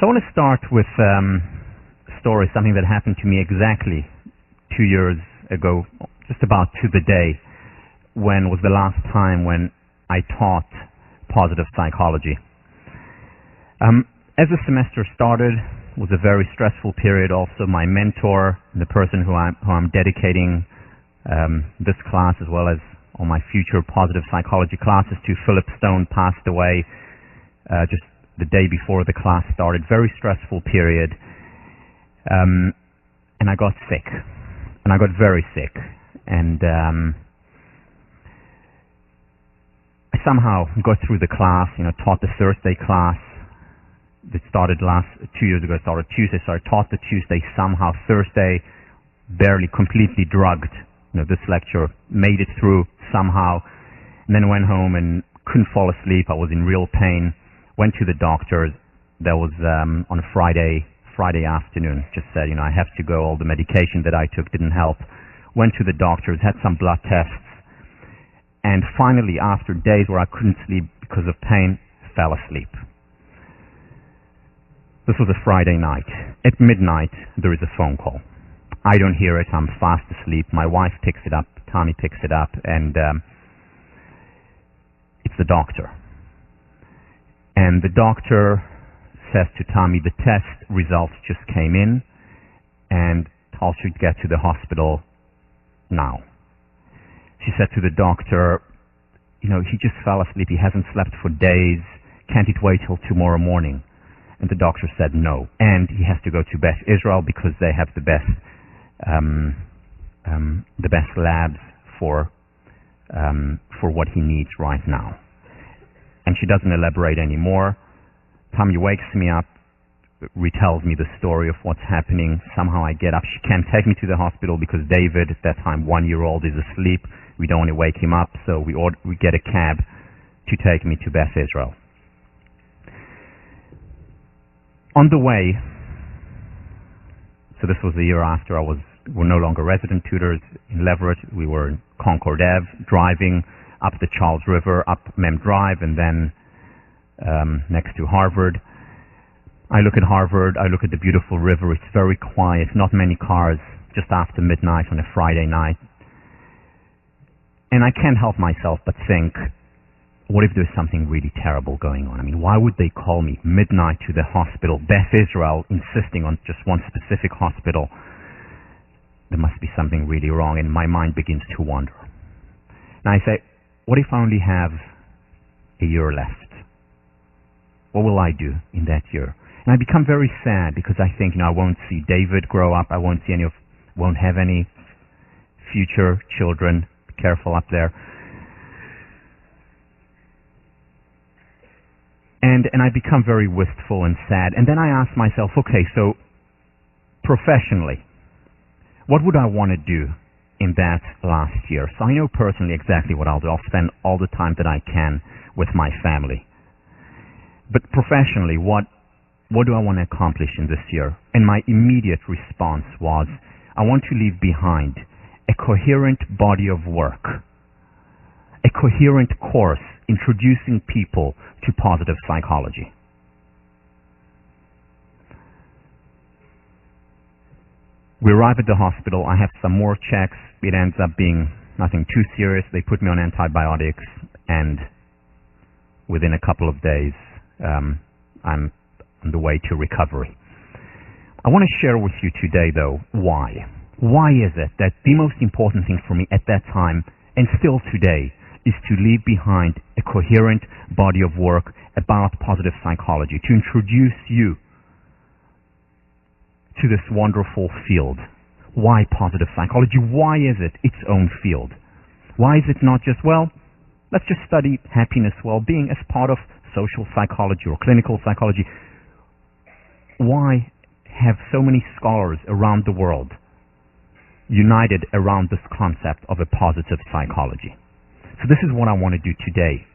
So I want to start with a story, something that happened to me exactly 2 years ago, just about to the day, when was the last time when I taught positive psychology. As the semester started, it was a very stressful period. Also, my mentor, the person who I'm dedicating this class as well as all my future positive psychology classes to, Philip Stone, passed away just the day before the class started. Very stressful period. And I got sick. And I got very sick. And I somehow got through the class, taught the Thursday class. That started 2 years ago, started Tuesday, so I taught the Tuesday somehow. Thursday, barely, completely drugged. This lecture, made it through somehow, and then went home and couldn't fall asleep. I was in real pain. Went to the doctor. That was on a Friday afternoon. Just said, I have to go. All the medication that I took didn't help. Went to the doctors, had some blood tests, and finally, after days where I couldn't sleep because of pain, fell asleep. This was a Friday night. At midnight, there is a phone call. I don't hear it. I'm fast asleep. My wife picks it up. Tommy picks it up, and it's the doctor. And the doctor says to Tommy, the test results just came in, and Tal should get to the hospital now. She said to the doctor, he just fell asleep. He hasn't slept for days. Can't it wait till tomorrow morning? And the doctor said no. And he has to go to Beth Israel because they have the best labs for what he needs right now. And she doesn't elaborate anymore. Tommy wakes me up, retells me the story of what's happening. Somehow I get up. She can't take me to the hospital because David, at that time 1-year-old, is asleep. We don't want to wake him up, so we get a cab to take me to Beth Israel. On the way, so this was the year after we're no longer resident tutors in Leverett. We were in Concord Ave, driving up the Charles River, up Mem Drive, and then next to Harvard. I look at Harvard, I look at the beautiful river. It's very quiet, not many cars, just after midnight on a Friday night. And I can't help myself but think, what if there's something really terrible going on? Why would they call me midnight to the hospital, Beth Israel, insisting on just one specific hospital? There must be something really wrong, and my mind begins to wander. And I say, what if I only have a year left? What will I do in that year? And I become very sad because I think, I won't see David grow up. I won't have any future children. Be careful up there. And I become very wistful and sad. And then I ask myself, okay, so professionally, what would I want to do in that last year? So I know personally exactly what I'll do. I'll spend all the time that I can with my family. But professionally, what do I want to accomplish in this year? And my immediate response was, I want to leave behind a coherent body of work, a coherent course introducing people to positive psychology. We arrive at the hospital. I have some more checks. It ends up being nothing too serious. They put me on antibiotics, and within a couple of days, I'm on the way to recovery. I want to share with you today, though, why. Why is it that the most important thing for me at that time, and still today, is to leave behind a coherent body of work about positive psychology, to introduce you to this wonderful field. Why positive psychology? Why is it its own field? Why is it not just, let's just study happiness, well-being as part of social psychology or clinical psychology? Why have so many scholars around the world united around this concept of a positive psychology? So this is what I want to do today.